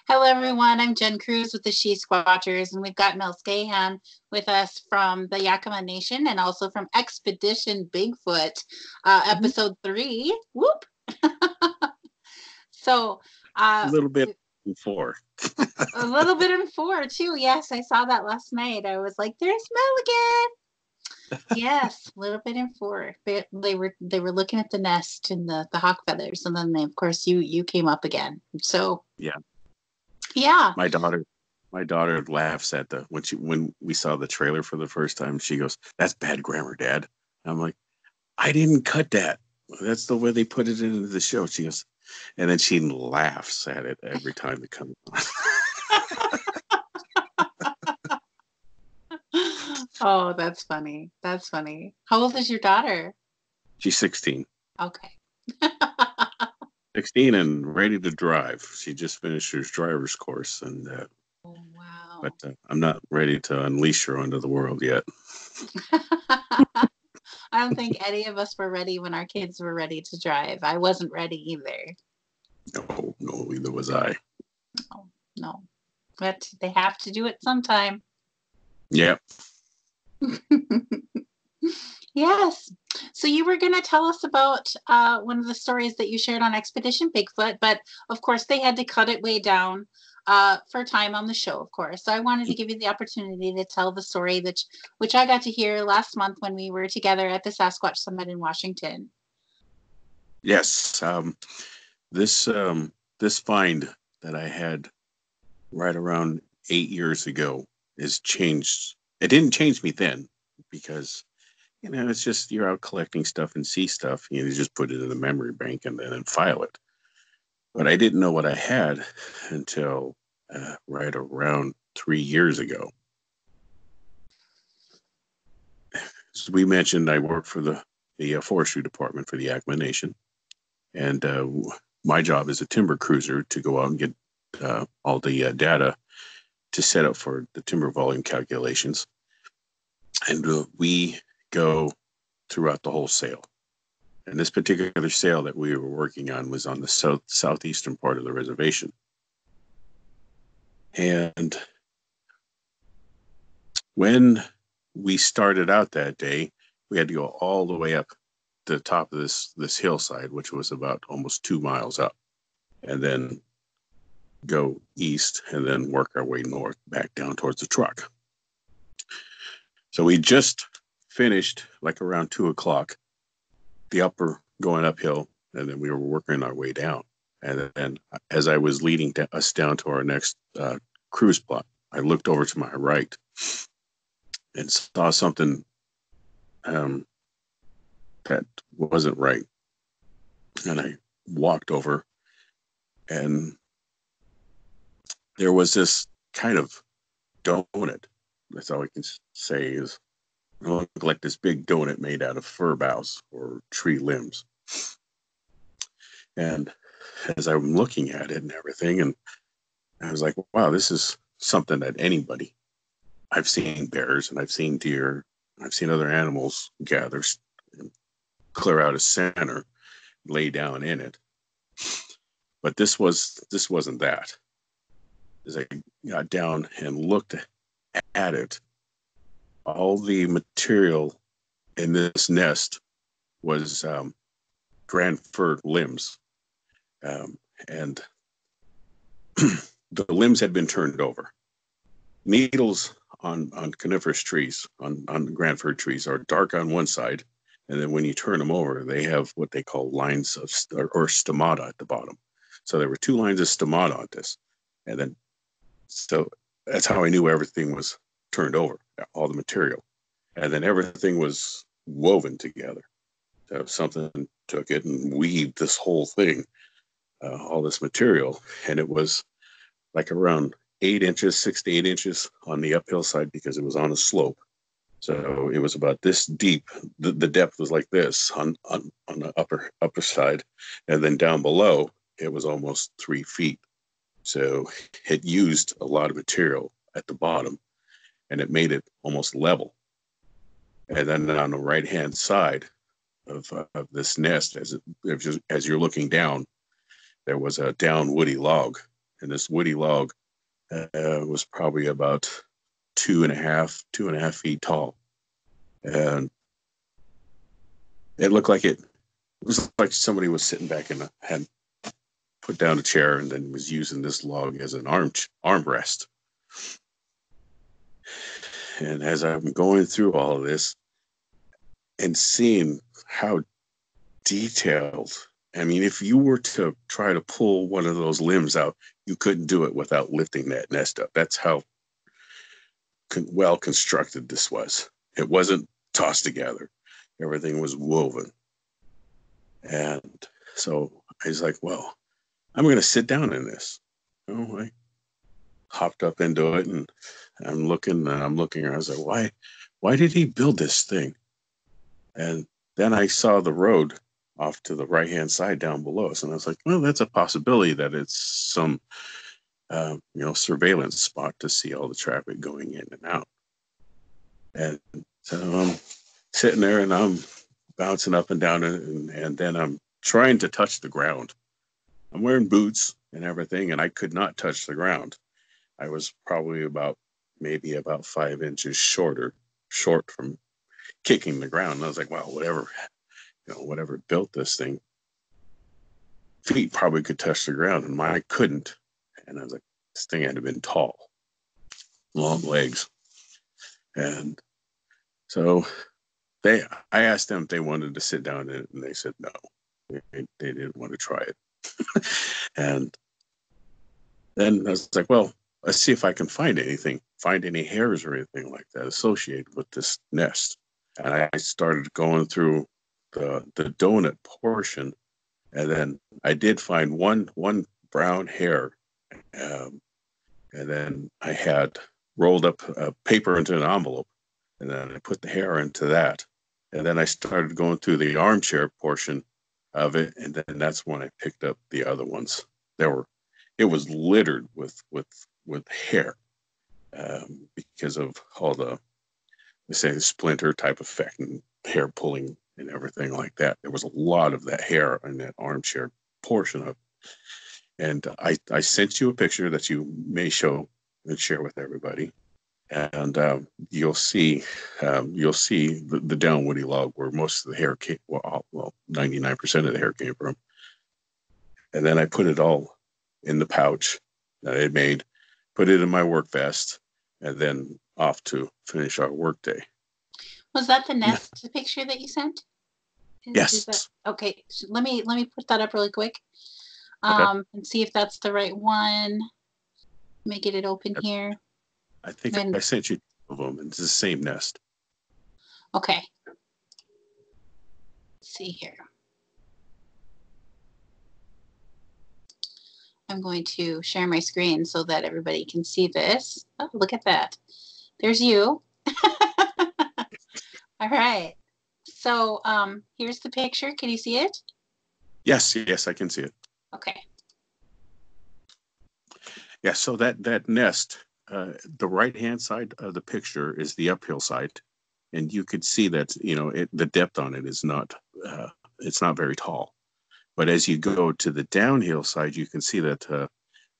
Hello, everyone. I'm Jen Cruz with the She-Squatchers, and we've got Mel Skahan with us from the Yakima Nation and also from Expedition Bigfoot, episode 3. Whoop! So, A little bit before. a little bit in 4 too. Yes, I saw that last night. I was like, "There's Mel again." Yes, a little bit in 4. They were looking at the nest and the hawk feathers, and then of course you came up again. So Yeah. yeah. My daughter laughs at when we saw the trailer for the first time. She goes, "That's bad grammar, Dad." I'm like, "I didn't cut that. That's the way they put it into the show." She goes, and then she laughs at it every time it comes on. Oh, that's funny. That's funny. How old is your daughter? She's 16. Okay. 16 and ready to drive. She just finished her driver's course, and Oh, wow. but I'm not ready to unleash her onto the world yet. I don't think any of us were ready when our kids were ready to drive. I wasn't ready either. No, neither was I. No. But they have to do it sometime. Yeah. Yes. So you were going to tell us about one of the stories that you shared on Expedition Bigfoot, but of course they had to cut it way down for time on the show, of course. So I wanted to give you the opportunity to tell the story which I got to hear last month when we were together at the Sasquatch Summit in Washington. Yes. This find that I had right around 8 years ago is changed. It didn't change me then because, it's just you're out collecting stuff and see stuff. You just put it in the memory bank and then file it. But I didn't know what I had until right around 3 years ago. As we mentioned, I work for the forestry department for the Yakima Nation. And my job is a timber cruiser to go out and get all the data to set up for the timber volume calculations. And we go throughout the whole sale. And this particular sale that we were working on was on the southeastern part of the reservation. And when we started out that day, we had to go all the way up to the top of this hillside, which was about almost 2 miles up, and then go east and then work our way north back down towards the truck. So we just finished like around 2:00, the upper going uphill, and then we were working our way down. And then as I was leading us down to our next cruise plot, I looked over to my right and saw something that wasn't right. And I walked over, and there was this kind of donut. That's all I can say is it looked like this big donut made out of fir boughs or tree limbs. And as I'm looking at it and everything, and I was like, wow, this is something that anybody, I've seen bears and I've seen deer, I've seen other animals gather and clear out a center, lay down in it. But this wasn't that. As I got down and looked at it, all the material in this nest was grand fir limbs. And the limbs had been turned over. Needles on coniferous trees, on grand fir trees, are dark on one side, and then when you turn them over, they have what they call lines of or stomata at the bottom. So there were 2 lines of stomata on this, and then so that's how I knew everything was turned over, all the material, and then everything was woven together. So something took it and weaved this whole thing, all this material, and it was like around 8 inches, 6 to 8 inches on the uphill side because it was on a slope. So it was about this deep. The depth was like this on the upper side, and then down below it was almost 3 feet. So it used a lot of material at the bottom, and it made it almost level. And then on the right hand side of this nest, as you're looking down, there was a down woody log and this woody log was probably about 2.5 feet tall, and it looked like it was like somebody was sitting back and had put down a chair and then was using this log as an armrest. And as I'm going through all of this and seeing how detailed, I mean, if you were to try to pull one of those limbs out, you couldn't do it without lifting that nest up. That's how well constructed this was. It wasn't tossed together. Everything was woven. And so I was like, well, I'm going to sit down in this. I hopped up into it, and I'm looking. I was like, why did he build this thing? And then I saw the road off to the right-hand side down below us, and I was like, well, that's a possibility that it's some, surveillance spot to see all the traffic going in and out. And so I'm sitting there, and I'm bouncing up and down, and then I'm trying to touch the ground. I'm wearing boots and everything, and I could not touch the ground. I was probably about 5 inches short from kicking the ground. And I was like, wow, whatever built this thing, feet probably could touch the ground, and mine couldn't. And I was like, this thing had to have been tall, long legs. And so I asked them if they wanted to sit down in it, and they said no. They didn't want to try it. And then I was like, well, let's see if I can find any hairs or anything like that associated with this nest. And I started going through the donut portion, and then I did find one brown hair, and then I had rolled up paper into an envelope, and then I put the hair into that, and then I started going through the armchair portion of it, and then that's when I picked up the other ones. It was littered with hair, because of all the splinter type effect and hair pulling and everything like that. There was a lot of that hair in that armchair portion of it. And I sent you a picture that you may show and share with everybody. And you'll see the down woody log where most of the hair came, 99% of the hair came from. And then I put it all in the pouch that I had made, put it in my work vest, and then off to finish our work day. Was that the nest picture that you sent? Yes. Okay. So let me put that up really quick, Okay. and see if that's the right one. Let me get it open here. I think I sent you two of them. It's the same nest. Okay. Let's see here. I'm going to share my screen so that everybody can see this. Oh, look at that. There's you. All right. So here's the picture. Can you see it? Yes, I can see it. Okay. Yeah, so that nest, the right-hand side of the picture is the uphill side, and you could see that, the depth on it is not, it's not very tall. But as you go to the downhill side, you can see that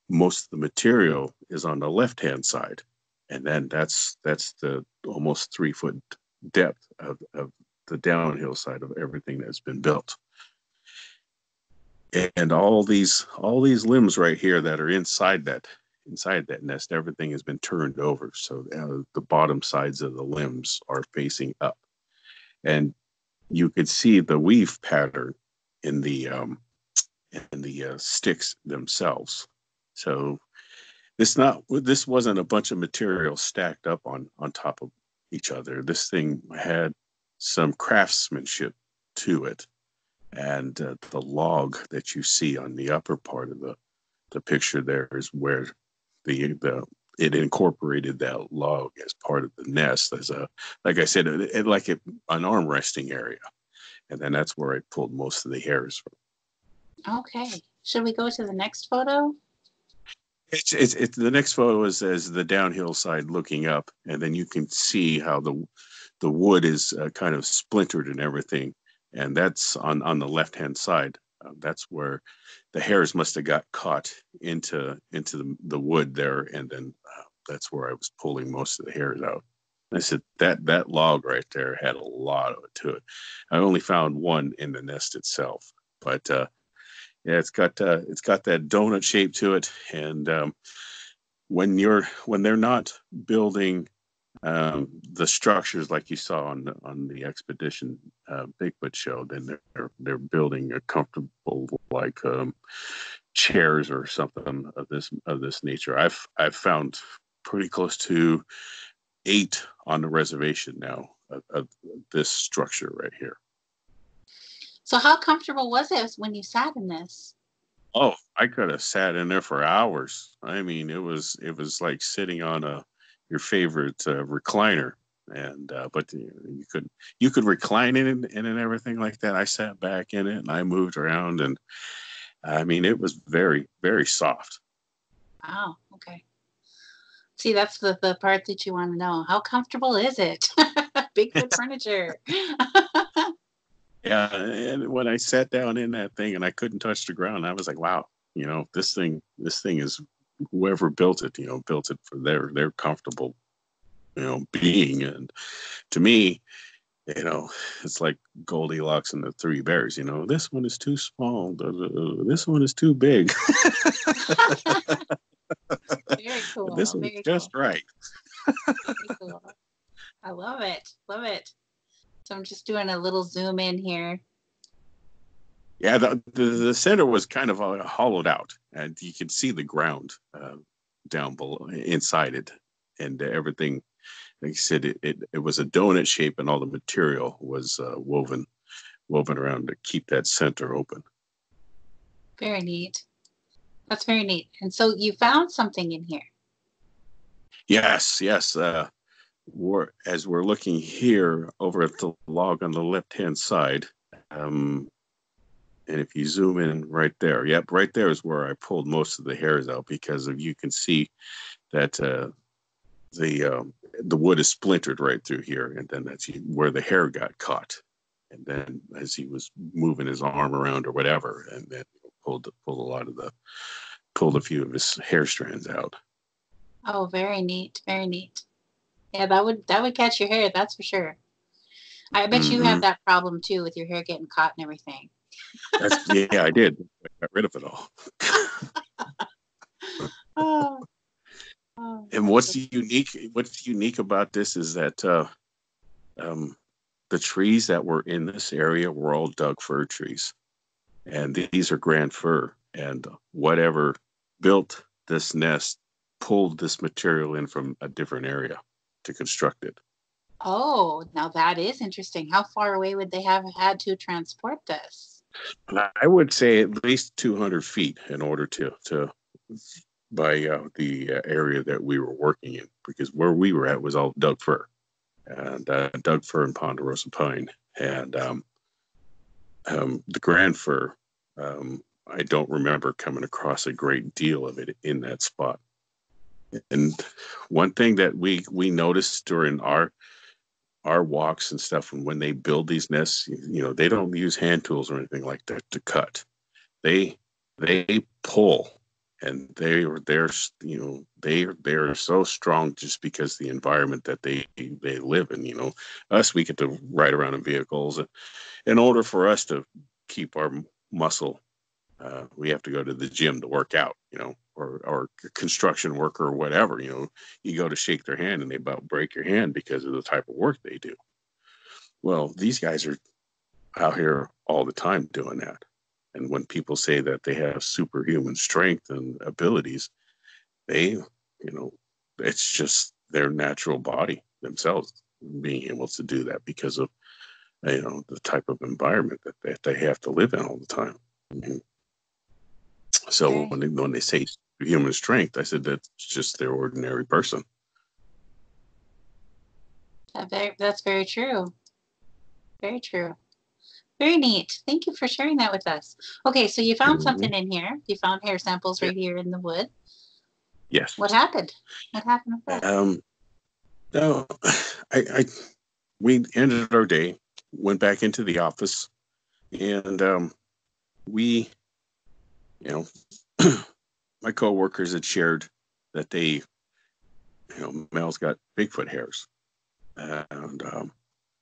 most of the material is on the left-hand side, and then that's the almost 3-foot depth of the downhill side of everything that's been built. And all these limbs right here that are inside that nest, everything has been turned over, so the bottom sides of the limbs are facing up, and you could see the weave pattern in the sticks themselves. So this wasn't a bunch of material stacked up on top of each other. This thing had some craftsmanship to it, and the log that you see on the upper part of the picture there is where it incorporated that log as part of the nest, as like I said, like an arm resting area, and then that's where I pulled most of the hairs from. Okay. Should we go to the next photo? It's the next photo is as the downhill side looking up, and then you can see how the wood is kind of splintered and everything, and that's on the left hand side. that's where the hairs must have got caught into the wood there, and then that's where I was pulling most of the hairs out. I said that log right there had a lot of it to it. I only found one in the nest itself, but yeah, it's got that donut shape to it, and when they're not building the structures like you saw on the expedition Bigfoot show, then they're building a comfortable like chairs or something of this nature. I've found pretty close to 8 on the reservation now of this structure right here. So how comfortable was it when you sat in this? Oh, I could have sat in there for hours. I mean, it was like sitting on your favorite recliner, and but you could recline in it and everything like that. I sat back in it and I moved around, and I mean, it was very, very soft. Wow. Okay. See, that's the part that you want to know. How comfortable is it? Bigfoot furniture. Yeah, and when I sat down in that thing and I couldn't touch the ground, I was like, wow, this thing is, whoever built it, built it for their comfortable, being. And to me, it's like Goldilocks and the Three Bears. This one is too small. This one is too big. Very cool. This one's Very just cool. right. Very cool. I love it. Love it. So I'm just doing a little zoom in here. Yeah, the center was kind of hollowed out, and you could see the ground down below inside it, and everything. Like I said, it was a donut shape, and all the material was woven around to keep that center open. Very neat. That's very neat. And so you found something in here. Yes. As we're looking here over at the log on the left-hand side, and if you zoom in right there, yep, right there is where I pulled most of the hairs out, because you can see that the wood is splintered right through here, and then that's where the hair got caught. And then as he was moving his arm around or whatever, and then pulled a few of his hair strands out. Oh, very neat. Very neat. Yeah, that would catch your hair, that's for sure. I bet you have that problem too with your hair getting caught and everything. Yeah, I did. I got rid of it all. And what's unique about this is that the trees that were in this area were all Doug fir trees, and these are grand fir. And whatever built this nest pulled this material in from a different area to construct it. Oh, now that is interesting. How far away would they have had to transport this? I would say at least 200 feet in order to by the area that we were working in, because where we were at was all Doug fir, and Doug fir and ponderosa pine, and the grand fir. I don't remember coming across a great deal of it in that spot. And one thing that we noticed during our walks and stuff, and when they build these nests, they don't use hand tools or anything like that to cut. They pull, and they're so strong just because the environment that they live in. Us, we get to ride around in vehicles, and in order for us to keep our muscle, we have to go to the gym to work out, or construction worker or whatever. You go to shake their hand and they about break your hand because of the type of work they do. Well, these guys are out here all the time doing that. And when people say that they have superhuman strength and abilities, it's just their natural body themselves being able to do that because of, the type of environment that they have to live in all the time. Mm-hmm. So when they say human strength, I said that's just their ordinary person. That's very true. Very true. Very neat. Thank you for sharing that with us. Okay, so you found something in here. You found hair samples right here in the wood. Yes. What happened? What happened with that? No, we ended our day, went back into the office, and we, you know, my coworkers had shared that they, Mel's got Bigfoot hairs. And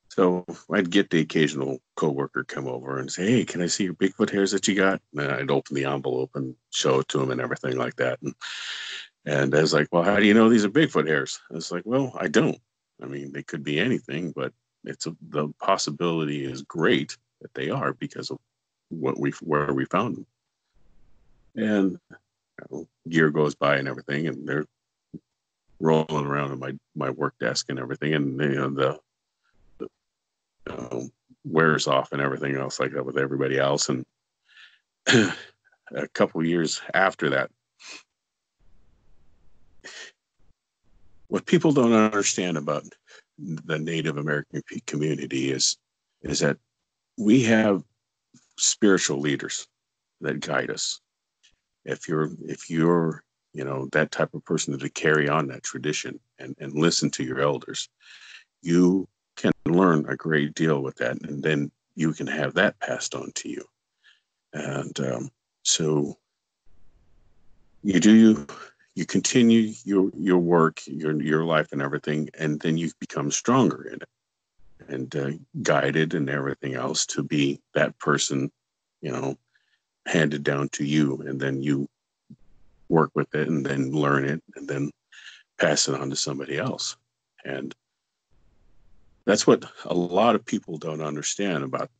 so I'd get the occasional coworker come over and say, "Hey, can I see your Bigfoot hairs that you got?" And I'd open the envelope and show it to him and everything like that. And I was like, "Well, how do you know these are Bigfoot hairs?" I was like, "Well, I don't. I mean, they could be anything, but the possibility is great that they are because of where we found them." And year goes by and everything, and they're rolling around on my work desk and everything, and the wears off and everything else like that with everybody else. And a couple of years after that, what people don't understand about the Native American community is that we have spiritual leaders that guide us. If you're that type of person to carry on that tradition and listen to your elders, you can learn a great deal with that, and then you can have that passed on to you. And so you continue your work, your life and everything, and then you become stronger in it and guided and everything else to be that person, handed down to you, and then you work with it and then learn it and then pass it on to somebody else. And that's what a lot of people don't understand about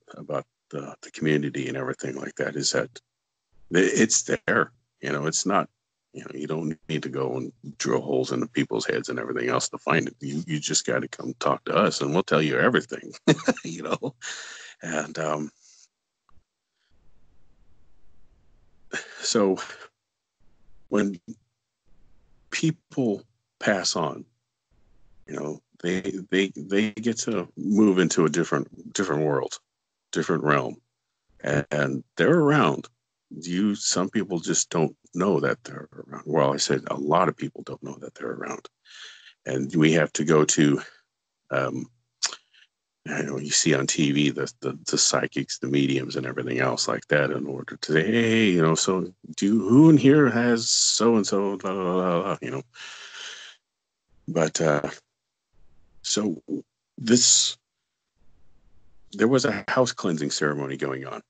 the community and everything like that, is that it's there. It's not, you don't need to go and drill holes into people's heads and everything else to find it. You just got to come talk to us and we'll tell you everything, And so when people pass on, they get to move into a different world, different realm, and they're around. Some people just don't know that they're around. Well, I said a lot of people don't know that they're around, and we have to go to, you see on TV the psychics, the mediums, and everything else like that in order to say, hey, so who in here has so and so, blah, blah, blah, But so there was a house cleansing ceremony going on.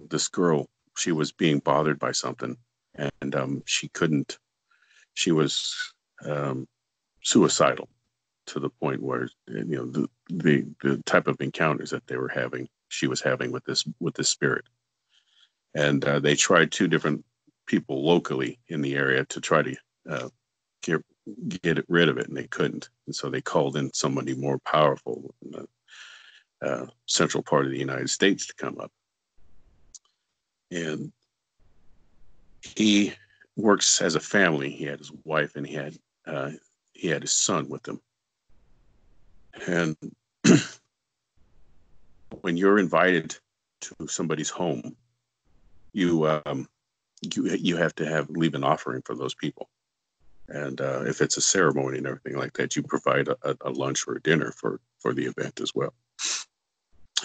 This girl, she was being bothered by something, and she was suicidal to the point where, the type of encounters that she was having with this spirit. And they tried two different people locally in the area to try to get rid of it, and they couldn't. And so they called in somebody more powerful in the central part of the United States to come up. And he works as a family. He had his wife and he had his son with him. And when you're invited to somebody's home, you have to leave an offering for those people. And if it's a ceremony and everything like that, you provide a lunch or a dinner for the event as well.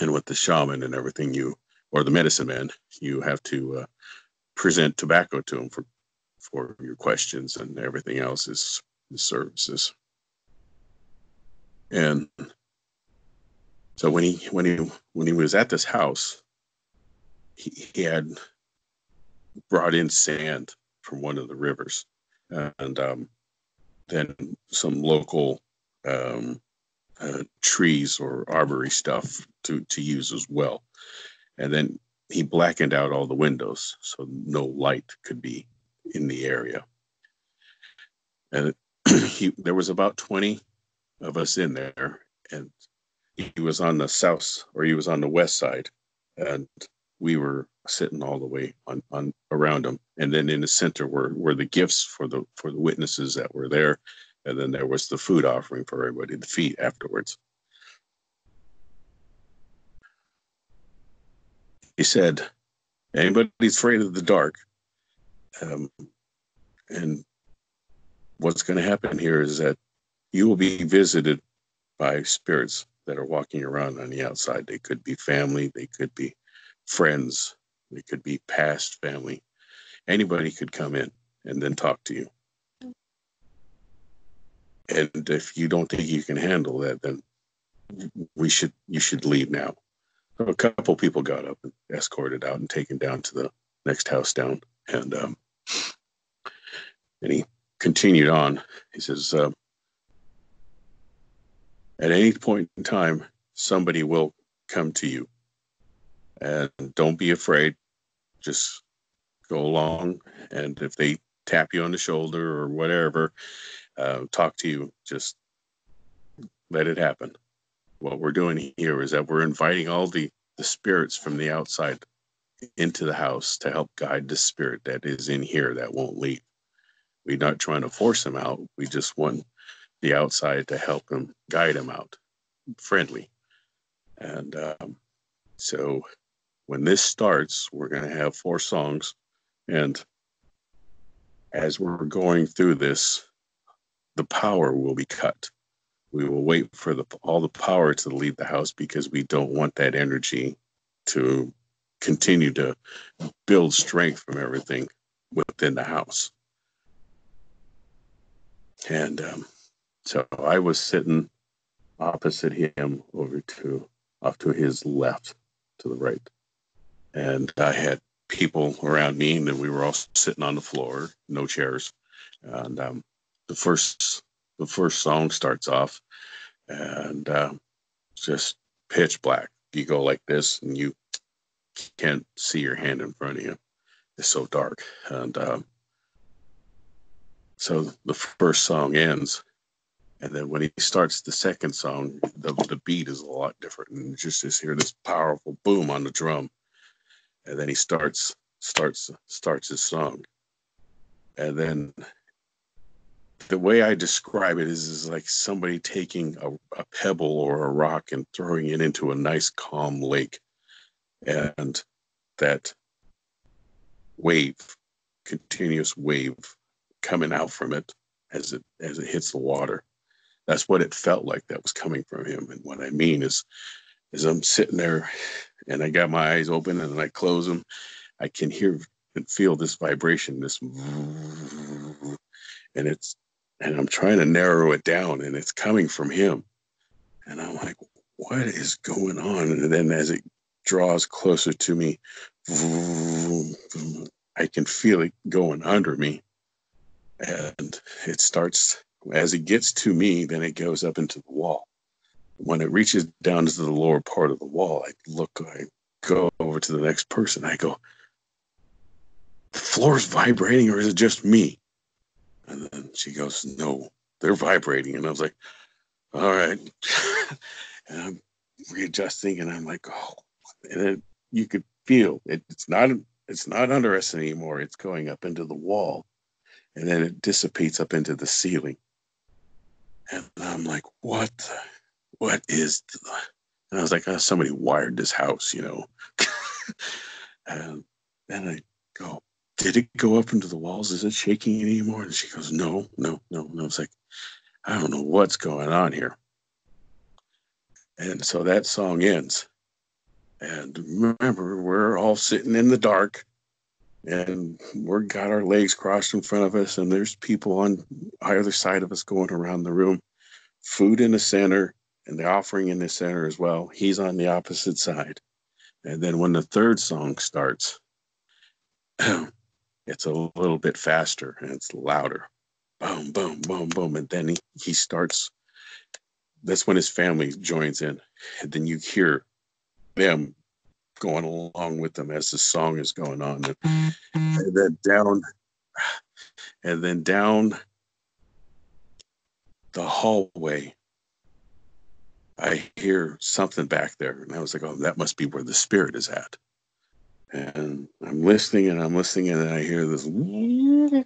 And with the shaman and everything, or the medicine man, you have to present tobacco to him for your questions, and everything else is services. And so when he was at this house, he had brought in sand from one of the rivers, and then some local trees or arbory stuff to use as well. And then he blackened out all the windows so no light could be in the area. And there was about 20 of us in there, and he was on the west side, and we were sitting all the way on around him. And then in the center were the gifts for the witnesses that were there, and then there was the food offering for everybody to feed afterwards. He said, anybody's afraid of the dark, and what's going to happen here is that you will be visited by spirits that are walking around on the outside. They could be family, they could be friends, It could be past family. Anybody could come in and then talk to you. And if you don't think you can handle that, then you should leave now. So a couple people got up and escorted out and taken down to the next house down. And he continued on. He says, at any point in time, somebody will come to you. And don't be afraid. Just go along. And if they tap you on the shoulder or whatever, talk to you, just let it happen. What we're doing here is that we're inviting all the spirits from the outside into the house to help guide the spirit that is in here that won't leave. We're not trying to force them out. We just want the outside to help them, guide them out, friendly. And so when this starts, we're going to have 4 songs. And as we're going through this, the power will be cut. We will wait for all the power to leave the house because we don't want that energy to continue to build strength from everything within the house. And so I was sitting opposite him off to his left, to the right. And I had people around me, and we were all sitting on the floor, no chairs. And the first song starts off, and just pitch black. You go like this, and you can't see your hand in front of you. It's so dark. And so the first song ends, and then when he starts the second song, the beat is a lot different, and you just hear this powerful boom on the drum, and then he starts his song, and then the way I describe it is like somebody taking a pebble or a rock and throwing it into a nice calm lake, and that wave, continuous wave coming out from it as it hits the water. That's what it felt like that was coming from him. And what I mean is I'm sitting there and I got my eyes open and I close them. I can hear and feel this vibration, this, and I'm trying to narrow it down, and it's coming from him. And I'm like, what is going on? And then as it draws closer to me, I can feel it going under me. And it starts, as it gets to me, then it goes up into the wall. When it reaches down to the lower part of the wall, I go over to the next person. I go, the floor's vibrating, or is it just me? And then she goes, no, they're vibrating. And I was like, all right. And I'm readjusting, and I'm like, oh. And then you could feel it. It's not under us anymore. It's going up into the wall. And then it dissipates up into the ceiling. And I'm like, what is and I was like, oh, somebody wired this house, And then I go, did it go up into the walls? Is it shaking anymore? And she goes, no. And I was like, I don't know what's going on here. And so that song ends. And remember, we're all sitting in the dark, and we've got our legs crossed in front of us, and there's people on either side of us going around the room. Food in the center, and the offering in the center as well. He's on the opposite side. And then when the third song starts, it's a little bit faster and it's louder. Boom, boom, boom, boom. And then he starts. That's when his family joins in. And then you hear them going along with them as the song is going on. And then down the hallway, I hear something back there. And I was like, oh, that must be where the spirit is at. And I'm listening, and then I hear this. And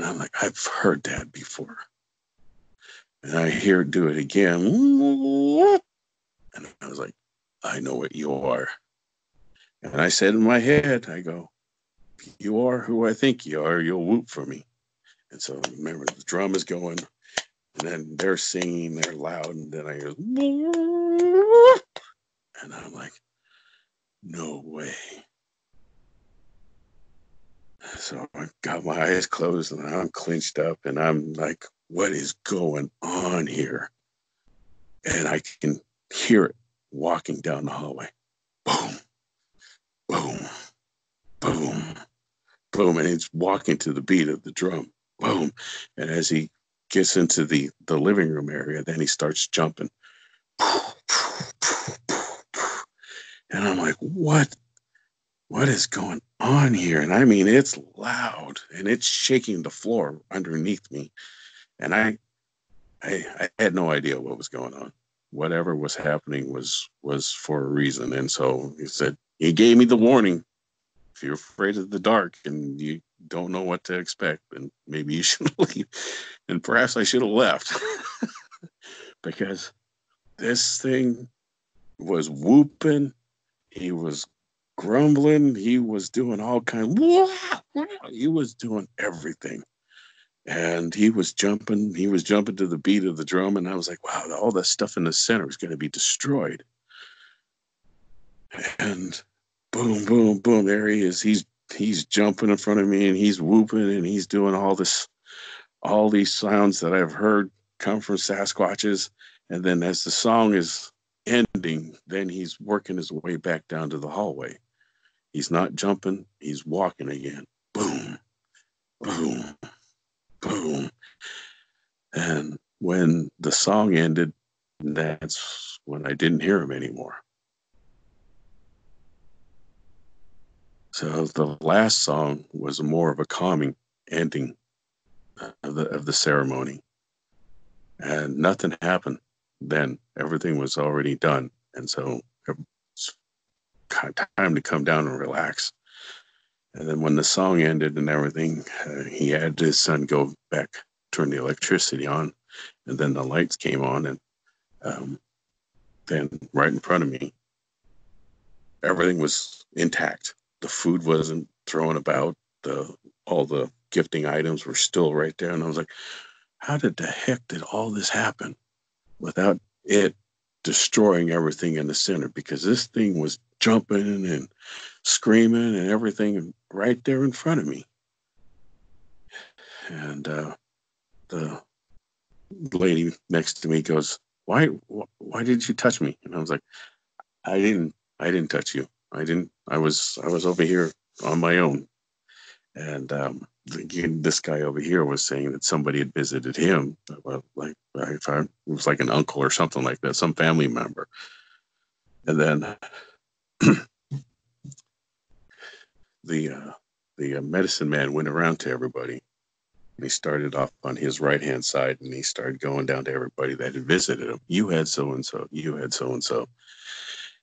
I'm like, I've heard that before. And I hear it do it again. And I was like, I know what you are. And I said in my head, I go, if you are who I think you are, you'll whoop for me. And so remember, the drum is going, and then they're singing, they're loud, and then I hear, and I'm like, no way. So I got my eyes closed and I'm clenched up and I'm like, what is going on here? And I can hear it walking down the hallway. Boom, boom, boom, boom. And it's walking to the beat of the drum. Boom. And as he gets into the living room area, then he starts jumping. And I'm like, what is going on here? And I mean, it's loud and it's shaking the floor underneath me. And I had no idea what was going on. Whatever was happening was for a reason. And so he gave me the warning. If you're afraid of the dark and you don't know what to expect, then maybe you should leave. And perhaps I should have left because this thing was whooping. He was grumbling. He was doing all kinds. He was doing everything. And he was jumping to the beat of the drum. And I was like, wow, all that stuff in the center is going to be destroyed. And boom, boom, boom, there he is. He's jumping in front of me and he's whooping and he's doing all these sounds that I've heard come from Sasquatches. And then as the song is ending, then he's working his way back down to the hallway. He's not jumping, he's walking again. Boom, boom, boom. And when the song ended, that's when I didn't hear him anymore. So the last song was more of a calming ending of the ceremony. And nothing happened then. Everything was already done. And so it's time to come down and relax. And then when the song ended and everything, he had his son go back, turn the electricity on, and then the lights came on. And then right in front of me, everything was intact. The food wasn't thrown about. All the gifting items were still right there. And I was like, how did the heck did all this happen without it destroying everything in the center? Because this thing was jumping and screaming and everything right there in front of me. And the lady next to me goes, why did you touch me? And I was like, I didn't touch you. I was over here on my own. And this guy over here was saying that somebody had visited him, like it was like an uncle or something like that, some family member. And then the medicine man went around to everybody. And he started off on his right-hand side, and he started going down to everybody that had visited him. You had so-and-so. You had so-and-so.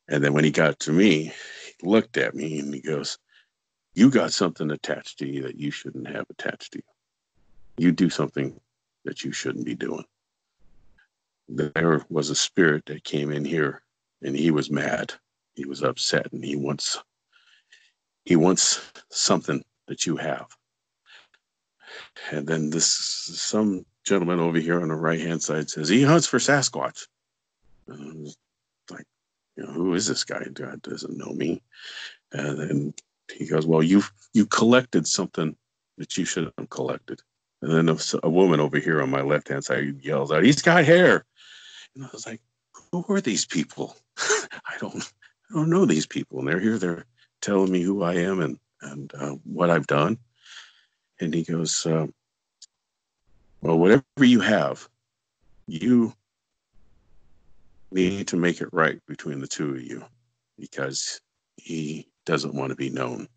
And then when he got to me, he looked at me, and he goes, you got something attached to you that you shouldn't have attached to you. You do something that you shouldn't be doing. There was a spirit that came in here, and he was mad. He was upset, and he wants something that you have. And then some gentleman over here on the right-hand side says, he hunts for Sasquatch. And I was like, who is this guy? God doesn't know me. And then he goes, well, you collected something that you shouldn't have collected. And then a woman over here on my left-hand side yells out, he's got hair. And I was like, who are these people? I don't know these people. And they're here, they're telling me who I am and what I've done. And he goes, well, whatever you have, you need to make it right between the two of you, because he doesn't want to be known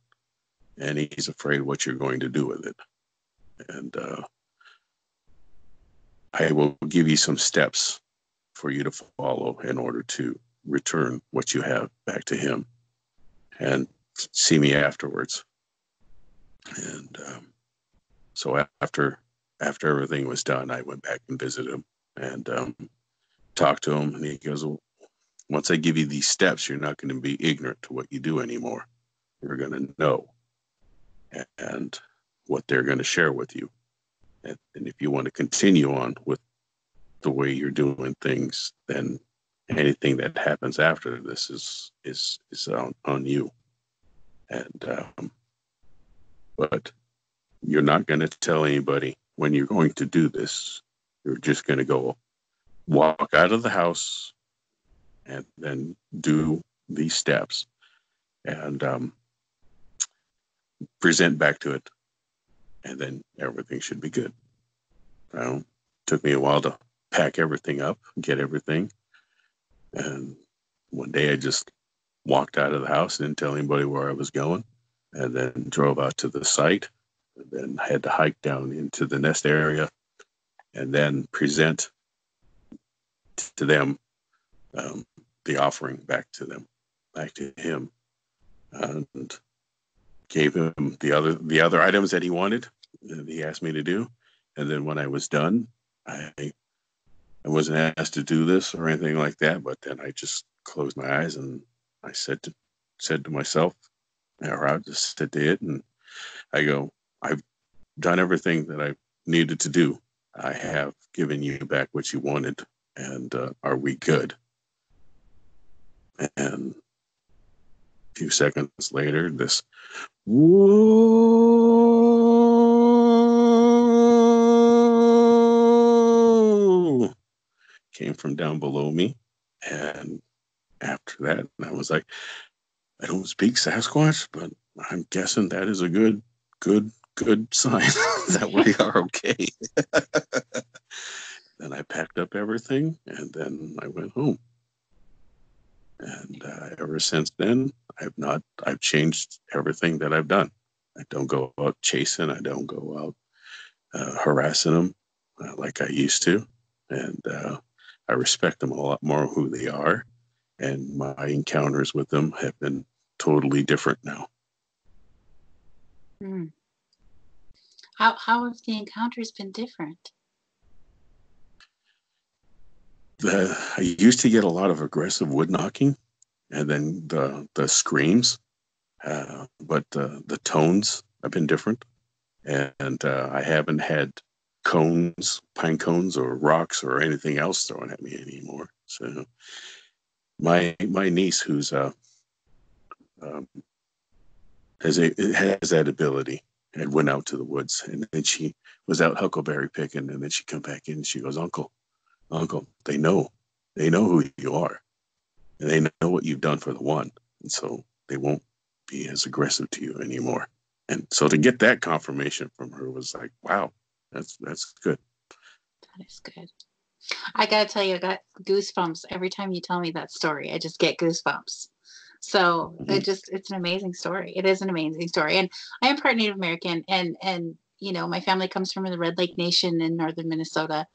and he's afraid what you're going to do with it. And I will give you some steps for you to follow in order to return what you have back to him, and see me afterwards. And so after everything was done, I went back and visited him and talked to him. And he goes, well, once I give you these steps, you're not going to be ignorant to what you do anymore. You're going to know and what they're going to share with you. And if you want to continue on with the way you're doing things, then anything that happens after this is on you. And but you're not going to tell anybody when you're going to do this. You're just going to go walk out of the house and then do these steps and present back to it, and then everything should be good. Took me a while to pack everything up, get everything, and one day I just walked out of the house, didn't tell anybody where I was going, and then drove out to the site, and then I had to hike down into the nest area, and then present to them the offering back to him, and gave him the other items that he wanted, that he asked me to do. And then when I was done, I wasn't asked to do this or anything like that, but then I just closed my eyes and I said to myself, or I just said to it, and I go, I've done everything that I needed to do. I have given you back what you wanted, and are we good? And a few seconds later, this whoa came from down below me. And after that, I was like, I don't speak Sasquatch, but I'm guessing that is a good sign that we are okay. Then I packed up everything, and then I went home. And ever since then, I've changed everything that I've done. I don't go out chasing. I don't go out harassing them like I used to. And I respect them a lot more who they are. And my encounters with them have been totally different now. Hmm. How have the encounters been different? I used to get a lot of aggressive wood knocking, and then the screams, but the tones have been different, and I haven't had pine cones, or rocks, or anything else thrown at me anymore. So my niece, who's has that ability, and went out to the woods, and then she was out huckleberry picking, and then she come back in and she goes, Uncle, they know who you are, and they know what you've done for the one, and so they won't be as aggressive to you anymore. And so to get that confirmation from her was like, wow, that's good. That is good. I gotta tell you, I got goosebumps every time you tell me that story. I just get goosebumps. So it's an amazing story. It is an amazing story. And I am part Native American, and my family comes from the Red Lake Nation in northern Minnesota.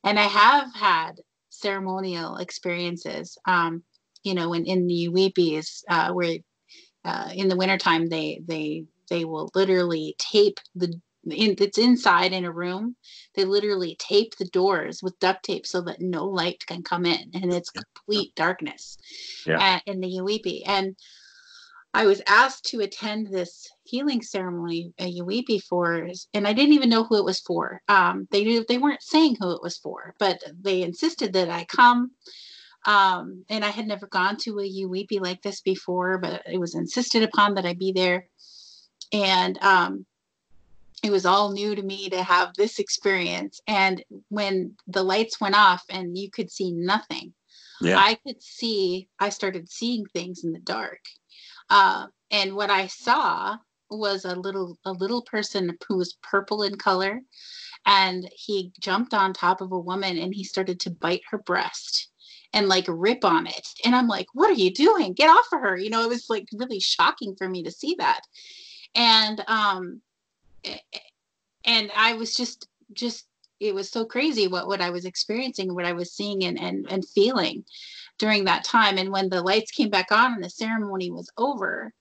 And I have had ceremonial experiences, in the Uwipis, where in the wintertime they will literally tape it's inside in a room. They literally tape the doors with duct tape so that no light can come in, and it's complete darkness in the Uwipi. And I was asked to attend this healing ceremony at Uwipi and I didn't even know who it was for. They weren't saying who it was for, but they insisted that I come. And I had never gone to a Uwipi like this before, but it was insisted upon that I be there. And it was all new to me to have this experience. And when the lights went off and you could see nothing, I started seeing things in the dark. And what I saw was a little person who was purple in color, and he jumped on top of a woman and he started to bite her breast and like rip on it. And I'm like, what are you doing? Get off of her. It was like really shocking for me to see that. And I was just it was so crazy what I was experiencing, what I was seeing and feeling during that time. And when the lights came back on and the ceremony was over,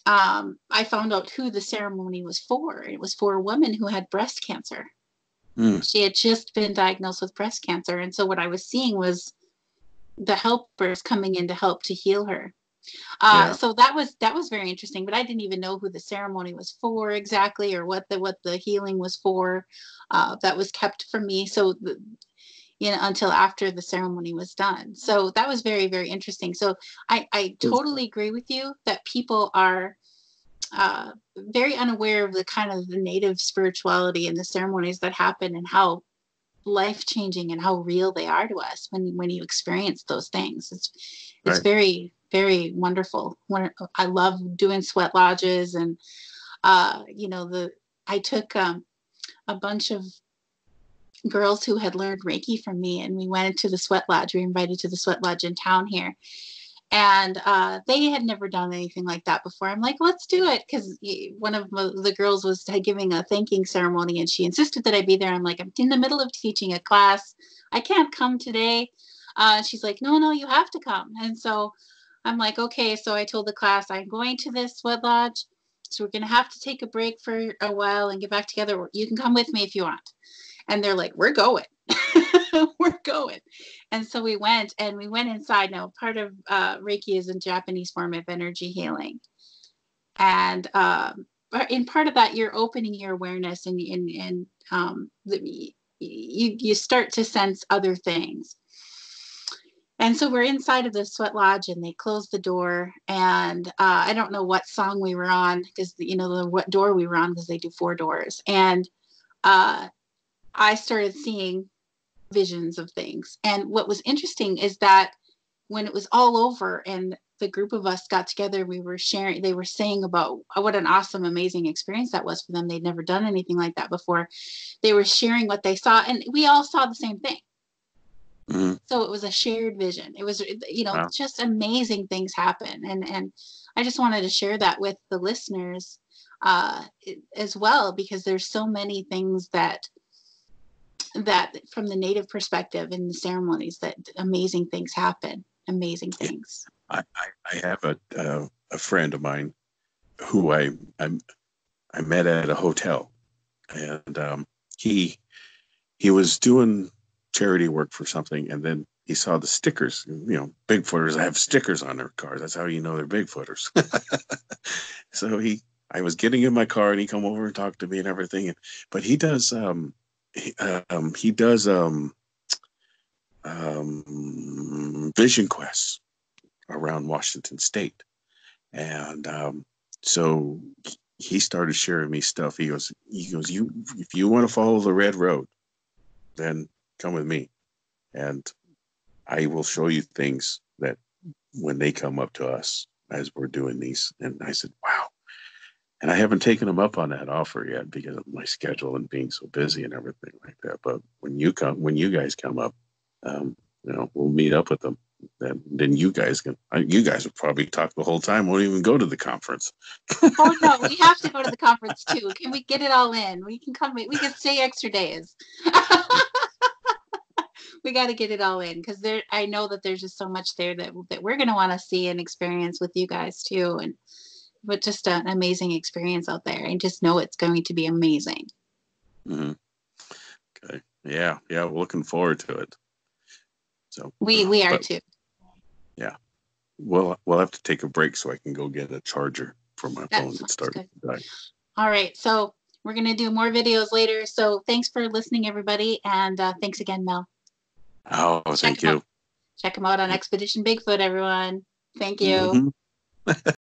I found out who the ceremony was for. It was for a woman who had breast cancer. She had just been diagnosed with breast cancer. And so what I was seeing was the helpers coming in to help to heal her. So that was very interesting, but I didn't even know who the ceremony was for exactly, or what the healing was for. That was kept from me. So until after the ceremony was done. So that was very, very interesting. So I totally agree with you that people are very unaware of the kind of the native spirituality and the ceremonies that happen and how life-changing and how real they are to us when you experience those things. It's Right. very, very wonderful. I love doing sweat lodges, and I took a bunch of girls who had learned Reiki from me, and we went into the sweat lodge. We were invited to the sweat lodge in town here, and they had never done anything like that before. I'm like, let's do it, because one of the girls was giving a thanking ceremony, and she insisted that I be there. I'm like, I'm in the middle of teaching a class. I can't come today. She's like, no, you have to come. And so I'm like, okay. So I told the class, I'm going to this sweat lodge, so we're going to have to take a break for a while and get back together. You can come with me if you want. And they're like, we're going. We're going. And so we went inside. Now, part of Reiki is a Japanese form of energy healing. And in part of that, you're opening your awareness, and you start to sense other things. And so we're inside of the sweat lodge, and they closed the door. And I don't know what song we were on, because what door we were on, because they do 4 doors. And I started seeing visions of things. And what was interesting is that when it was all over and the group of us got together, we were sharing, they were saying about what an awesome, amazing experience that was for them. They'd never done anything like that before. They were sharing what they saw, and we all saw the same thing. Mm-hmm. So it was a shared vision. It was, wow, just amazing things happen. And I just wanted to share that with the listeners as well, because there's so many things that from the native perspective in the ceremonies, that amazing things happen. Amazing things. I have a friend of mine who I met at a hotel, and he was doing charity work for something, and then he saw the stickers. Bigfooters have stickers on their cars. That's how you know they're Bigfooters. So I was getting in my car, and he come over and talked to me and everything. But he does vision quests around Washington State, and so he started sharing me stuff. He goes, if you want to follow the red road, then come with me, and I will show you things that when they come up to us as we're doing these. And I said, wow. And I haven't taken him up on that offer yet because of my schedule and being so busy and everything like that. But when you guys come up, we'll meet up with them. Then you guys will probably talk the whole time. Won't even go to the conference. Oh no, we have to go to the conference too. Can we get it all in? We can come. We can stay extra days. We got to get it all in, because I know that there's just so much there that we're going to want to see and experience with you guys too. But just an amazing experience out there. I just know it's going to be amazing. Mm-hmm. Okay. Yeah. We're looking forward to it. So we are too. Yeah. We'll have to take a break so I can go get a charger for my phone and start. All right. So we're going to do more videos later. So thanks for listening, everybody. And thanks again, Mel. Oh, thank you. Check them out on Expedition Bigfoot, everyone. Thank you. Mm-hmm.